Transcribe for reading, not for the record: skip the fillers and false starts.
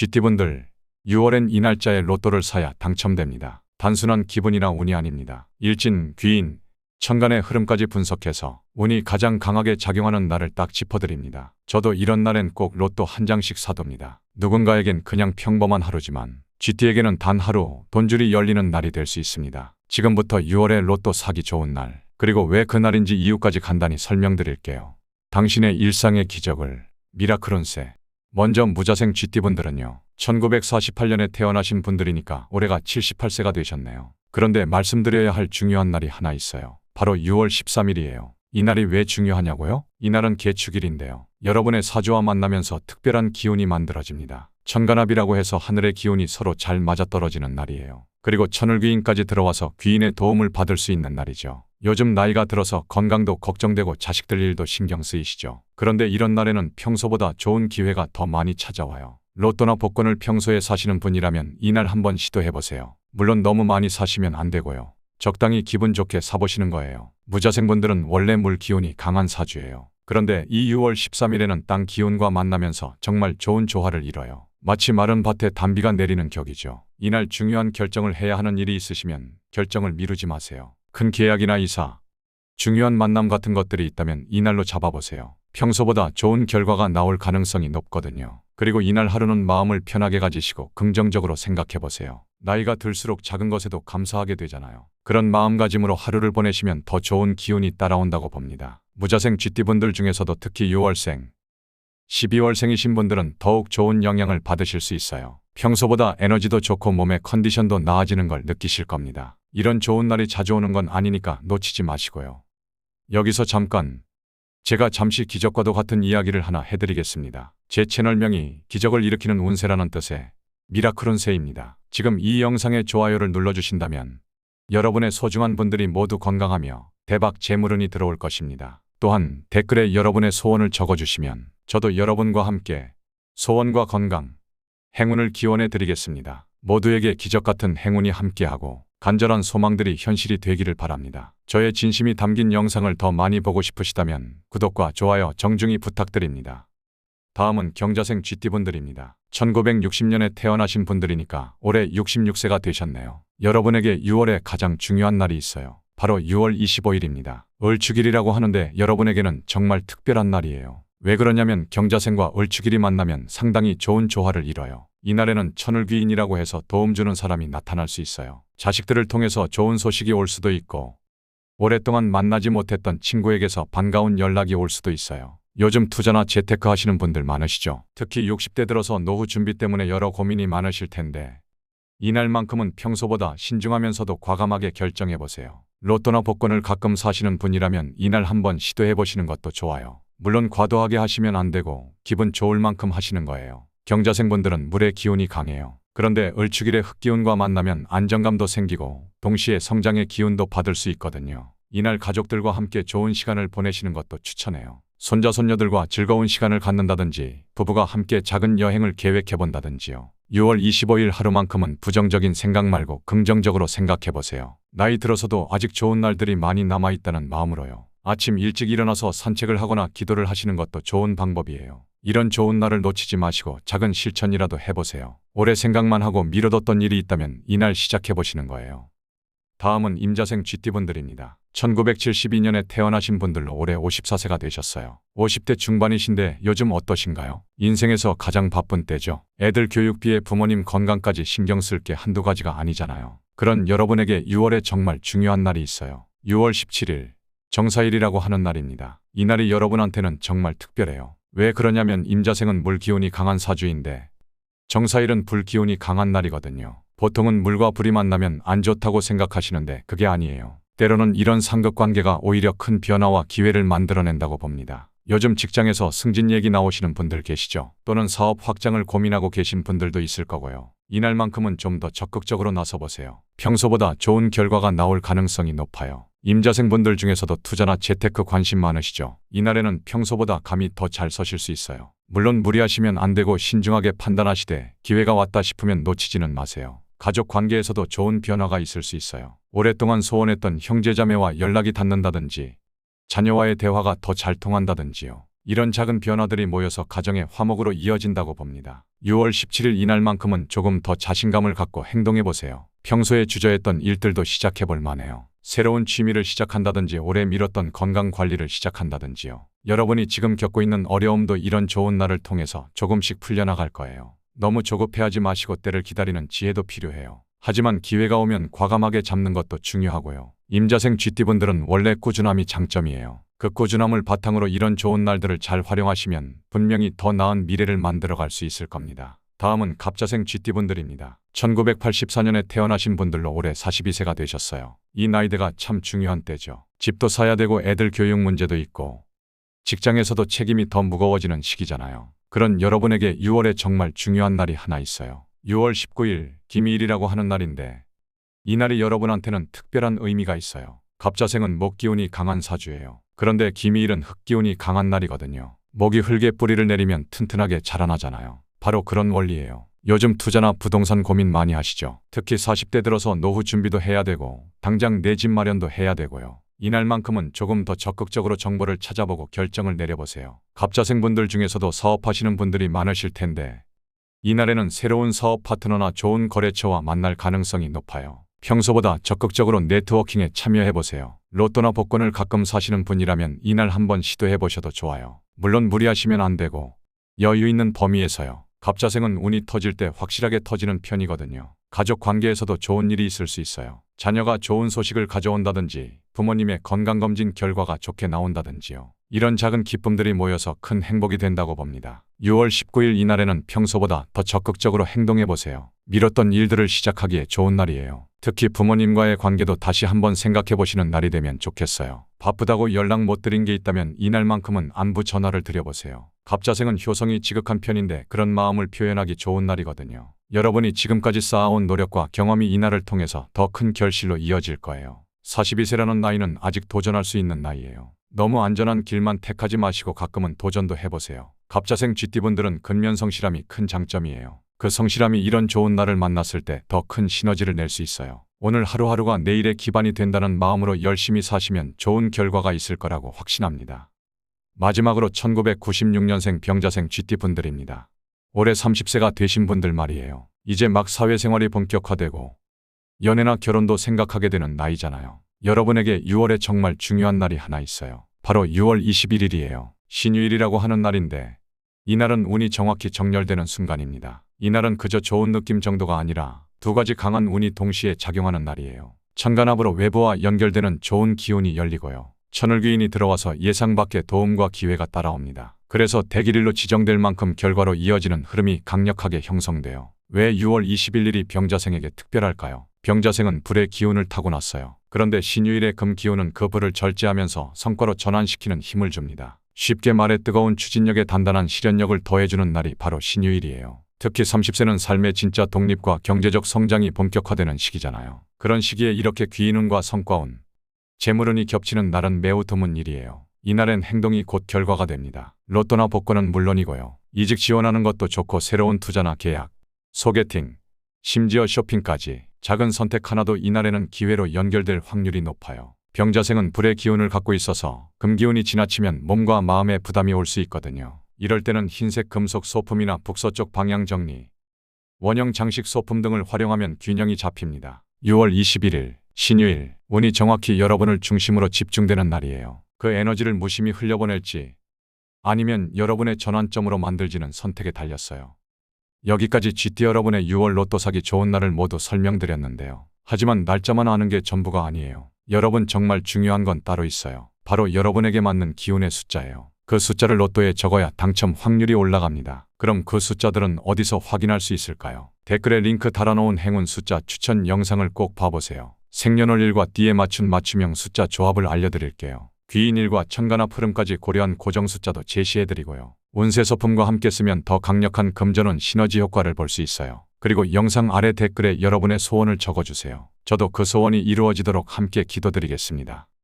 GT분들, 6월엔 이 날짜에 로또를 사야 당첨됩니다. 단순한 기분이나 운이 아닙니다. 일진, 귀인, 천간의 흐름까지 분석해서 운이 가장 강하게 작용하는 날을 딱 짚어드립니다. 저도 이런 날엔 꼭 로또 한 장씩 사둡니다. 누군가에겐 그냥 평범한 하루지만 GT에게는 단 하루 돈줄이 열리는 날이 될 수 있습니다. 지금부터 6월에 로또 사기 좋은 날, 그리고 왜 그날인지 이유까지 간단히 설명드릴게요. 당신의 일상의 기적을, 미라클 운세. 먼저 무자생 GT분들은요. 1948년에 태어나신 분들이니까 올해가 78세가 되셨네요. 그런데 말씀드려야 할 중요한 날이 하나 있어요. 바로 6월 13일이에요. 이 날이 왜 중요하냐고요? 이날은 개축일인데요. 여러분의 사주와 만나면서 특별한 기운이 만들어집니다. 천간합이라고 해서 하늘의 기운이 서로 잘 맞아떨어지는 날이에요. 그리고 천을귀인까지 들어와서 귀인의 도움을 받을 수 있는 날이죠. 요즘 나이가 들어서 건강도 걱정되고 자식들 일도 신경 쓰이시죠. 그런데 이런 날에는 평소보다 좋은 기회가 더 많이 찾아와요. 로또나 복권을 평소에 사시는 분이라면 이날 한번 시도해보세요. 물론 너무 많이 사시면 안 되고요. 적당히 기분 좋게 사보시는 거예요. 무자생분들은 원래 물 기운이 강한 사주예요. 그런데 이 6월 13일에는 땅 기운과 만나면서 정말 좋은 조화를 이뤄요. 마치 마른 밭에 단비가 내리는 격이죠. 이날 중요한 결정을 해야 하는 일이 있으시면 결정을 미루지 마세요. 큰 계약이나 이사, 중요한 만남 같은 것들이 있다면 이날로 잡아보세요. 평소보다 좋은 결과가 나올 가능성이 높거든요. 그리고 이날 하루는 마음을 편하게 가지시고 긍정적으로 생각해보세요. 나이가 들수록 작은 것에도 감사하게 되잖아요. 그런 마음가짐으로 하루를 보내시면 더 좋은 기운이 따라온다고 봅니다. 무자생 GT분들 중에서도 특히 6월생, 12월생이신 분들은 더욱 좋은 영향을 받으실 수 있어요. 평소보다 에너지도 좋고 몸의 컨디션도 나아지는 걸 느끼실 겁니다. 이런 좋은 날이 자주 오는 건 아니니까 놓치지 마시고요. 여기서 잠깐, 제가 잠시 기적과도 같은 이야기를 하나 해드리겠습니다. 제 채널명이 기적을 일으키는 운세라는 뜻의 미라클 운세입니다. 지금 이 영상에 좋아요를 눌러주신다면 여러분의 소중한 분들이 모두 건강하며 대박 재물운이 들어올 것입니다. 또한 댓글에 여러분의 소원을 적어주시면 저도 여러분과 함께 소원과 건강, 행운을 기원해 드리겠습니다. 모두에게 기적같은 행운이 함께하고 간절한 소망들이 현실이 되기를 바랍니다. 저의 진심이 담긴 영상을 더 많이 보고 싶으시다면 구독과 좋아요 정중히 부탁드립니다. 다음은 경자생 GT분들입니다. 1960년에 태어나신 분들이니까 올해 66세가 되셨네요. 여러분에게 6월에 가장 중요한 날이 있어요. 바로 6월 25일입니다. 을축일이라고 하는데 여러분에게는 정말 특별한 날이에요. 왜 그러냐면 경자생과 을축일이 만나면 상당히 좋은 조화를 이뤄요. 이날에는 천을귀인이라고 해서 도움 주는 사람이 나타날 수 있어요. 자식들을 통해서 좋은 소식이 올 수도 있고 오랫동안 만나지 못했던 친구에게서 반가운 연락이 올 수도 있어요. 요즘 투자나 재테크 하시는 분들 많으시죠? 특히 60대 들어서 노후 준비 때문에 여러 고민이 많으실 텐데 이날만큼은 평소보다 신중하면서도 과감하게 결정해보세요. 로또나 복권을 가끔 사시는 분이라면 이날 한번 시도해보시는 것도 좋아요. 물론 과도하게 하시면 안 되고 기분 좋을 만큼 하시는 거예요. 경자생분들은 물의 기운이 강해요. 그런데 을축일의 흙기운과 만나면 안정감도 생기고 동시에 성장의 기운도 받을 수 있거든요. 이날 가족들과 함께 좋은 시간을 보내시는 것도 추천해요. 손자 손녀들과 즐거운 시간을 갖는다든지 부부가 함께 작은 여행을 계획해본다든지요. 6월 25일 하루만큼은 부정적인 생각 말고 긍정적으로 생각해보세요. 나이 들어서도 아직 좋은 날들이 많이 남아있다는 마음으로요. 아침 일찍 일어나서 산책을 하거나 기도를 하시는 것도 좋은 방법이에요. 이런 좋은 날을 놓치지 마시고 작은 실천이라도 해보세요. 오래 생각만 하고 미뤄뒀던 일이 있다면 이날 시작해보시는 거예요. 다음은 임자생 GT분들입니다. 1972년에 태어나신 분들로 올해 54세가 되셨어요. 50대 중반이신데 요즘 어떠신가요? 인생에서 가장 바쁜 때죠. 애들 교육비에 부모님 건강까지 신경 쓸 게 한두 가지가 아니잖아요. 그런 여러분에게 6월에 정말 중요한 날이 있어요. 6월 17일, 정사일이라고 하는 날입니다. 이 날이 여러분한테는 정말 특별해요. 왜 그러냐면 임자생은 물기운이 강한 사주인데 정사일은 불기운이 강한 날이거든요. 보통은 물과 불이 만나면 안 좋다고 생각하시는데 그게 아니에요. 때로는 이런 상극관계가 오히려 큰 변화와 기회를 만들어낸다고 봅니다. 요즘 직장에서 승진 얘기 나오시는 분들 계시죠? 또는 사업 확장을 고민하고 계신 분들도 있을 거고요. 이날만큼은 좀 더 적극적으로 나서보세요. 평소보다 좋은 결과가 나올 가능성이 높아요. 임자생분들 중에서도 투자나 재테크 관심 많으시죠? 이날에는 평소보다 감이 더 잘 서실 수 있어요. 물론 무리하시면 안 되고 신중하게 판단하시되 기회가 왔다 싶으면 놓치지는 마세요. 가족 관계에서도 좋은 변화가 있을 수 있어요. 오랫동안 소원했던 형제자매와 연락이 닿는다든지 자녀와의 대화가 더 잘 통한다든지요. 이런 작은 변화들이 모여서 가정의 화목으로 이어진다고 봅니다. 6월 17일 이날만큼은 조금 더 자신감을 갖고 행동해 보세요. 평소에 주저했던 일들도 시작해 볼 만해요. 새로운 취미를 시작한다든지 오래 미뤘던 건강 관리를 시작한다든지요. 여러분이 지금 겪고 있는 어려움도 이런 좋은 날을 통해서 조금씩 풀려나갈 거예요. 너무 조급해하지 마시고 때를 기다리는 지혜도 필요해요. 하지만 기회가 오면 과감하게 잡는 것도 중요하고요. 임자생 쥐띠분들은 원래 꾸준함이 장점이에요. 그 꾸준함을 바탕으로 이런 좋은 날들을 잘 활용하시면 분명히 더 나은 미래를 만들어갈 수 있을 겁니다. 다음은 갑자생 쥐띠분들입니다. 1984년에 태어나신 분들로 올해 42세가 되셨어요. 이 나이대가 참 중요한 때죠. 집도 사야 되고 애들 교육 문제도 있고 직장에서도 책임이 더 무거워지는 시기잖아요. 그런 여러분에게 6월에 정말 중요한 날이 하나 있어요. 6월 19일 기미일이라고 하는 날인데 이 날이 여러분한테는 특별한 의미가 있어요. 갑자생은 목기운이 강한 사주예요. 그런데 기미일은 흙기운이 강한 날이거든요. 목이 흙에 뿌리를 내리면 튼튼하게 자라나잖아요. 바로 그런 원리예요. 요즘 투자나 부동산 고민 많이 하시죠? 특히 40대 들어서 노후 준비도 해야 되고 당장 내 집 마련도 해야 되고요. 이날만큼은 조금 더 적극적으로 정보를 찾아보고 결정을 내려보세요. 갑자생분들 중에서도 사업하시는 분들이 많으실 텐데 이날에는 새로운 사업 파트너나 좋은 거래처와 만날 가능성이 높아요. 평소보다 적극적으로 네트워킹에 참여해보세요. 로또나 복권을 가끔 사시는 분이라면 이날 한번 시도해보셔도 좋아요. 물론 무리하시면 안 되고 여유 있는 범위에서요. 갑자생은 운이 터질 때 확실하게 터지는 편이거든요. 가족 관계에서도 좋은 일이 있을 수 있어요. 자녀가 좋은 소식을 가져온다든지 부모님의 건강검진 결과가 좋게 나온다든지요. 이런 작은 기쁨들이 모여서 큰 행복이 된다고 봅니다. 6월 19일 이날에는 평소보다 더 적극적으로 행동해보세요. 미뤘던 일들을 시작하기에 좋은 날이에요. 특히 부모님과의 관계도 다시 한번 생각해보시는 날이 되면 좋겠어요. 바쁘다고 연락 못 드린 게 있다면 이날만큼은 안부 전화를 드려보세요. 갑자생은 효성이 지극한 편인데 그런 마음을 표현하기 좋은 날이거든요. 여러분이 지금까지 쌓아온 노력과 경험이 이날을 통해서 더 큰 결실로 이어질 거예요. 42세라는 나이는 아직 도전할 수 있는 나이예요. 너무 안전한 길만 택하지 마시고 가끔은 도전도 해보세요. 갑자생 쥐띠분들은 근면성실함이 큰 장점이에요. 그 성실함이 이런 좋은 날을 만났을 때 더 큰 시너지를 낼 수 있어요. 오늘 하루하루가 내일의 기반이 된다는 마음으로 열심히 사시면 좋은 결과가 있을 거라고 확신합니다. 마지막으로 1996년생 병자생 쥐띠분들입니다. 올해 30세가 되신 분들 말이에요. 이제 막 사회생활이 본격화되고 연애나 결혼도 생각하게 되는 나이잖아요. 여러분에게 6월에 정말 중요한 날이 하나 있어요. 바로 6월 21일이에요. 신유일이라고 하는 날인데 이날은 운이 정확히 정렬되는 순간입니다. 이날은 그저 좋은 느낌 정도가 아니라 두 가지 강한 운이 동시에 작용하는 날이에요. 천간합으로 외부와 연결되는 좋은 기운이 열리고요. 천을귀인이 들어와서 예상 밖의 도움과 기회가 따라옵니다. 그래서 대길일로 지정될 만큼 결과로 이어지는 흐름이 강력하게 형성돼요. 왜 6월 21일이 병자생에게 특별할까요? 병자생은 불의 기운을 타고났어요. 그런데 신유일의 금 기운은 그 불을 절제하면서 성과로 전환시키는 힘을 줍니다. 쉽게 말해 뜨거운 추진력에 단단한 실현력을 더해주는 날이 바로 신유일이에요. 특히 30세는 삶의 진짜 독립과 경제적 성장이 본격화되는 시기잖아요. 그런 시기에 이렇게 귀인운과 성과운, 재물운이 겹치는 날은 매우 드문 일이에요. 이날엔 행동이 곧 결과가 됩니다. 로또나 복권은 물론이고요. 이직 지원하는 것도 좋고 새로운 투자나 계약, 소개팅, 심지어 쇼핑까지 작은 선택 하나도 이날에는 기회로 연결될 확률이 높아요. 병자생은 불의 기운을 갖고 있어서 금기운이 지나치면 몸과 마음에 부담이 올 수 있거든요. 이럴 때는 흰색 금속 소품이나 북서쪽 방향 정리, 원형 장식 소품 등을 활용하면 균형이 잡힙니다. 6월 21일 신유일, 운이 정확히 여러분을 중심으로 집중되는 날이에요. 그 에너지를 무심히 흘려보낼지 아니면 여러분의 전환점으로 만들지는 선택에 달렸어요. 여기까지 쥐띠 여러분의 6월 로또 사기 좋은 날을 모두 설명드렸는데요. 하지만 날짜만 아는 게 전부가 아니에요. 여러분 정말 중요한 건 따로 있어요. 바로 여러분에게 맞는 기운의 숫자예요. 그 숫자를 로또에 적어야 당첨 확률이 올라갑니다. 그럼 그 숫자들은 어디서 확인할 수 있을까요? 댓글에 링크 달아놓은 행운 숫자 추천 영상을 꼭 봐보세요. 생년월일과 띠에 맞춘 맞춤형 숫자 조합을 알려드릴게요. 귀인일과 천간합 흐름까지 고려한 고정 숫자도 제시해드리고요. 운세 소품과 함께 쓰면 더 강력한 금전운 시너지 효과를 볼 수 있어요. 그리고 영상 아래 댓글에 여러분의 소원을 적어주세요. 저도 그 소원이 이루어지도록 함께 기도드리겠습니다.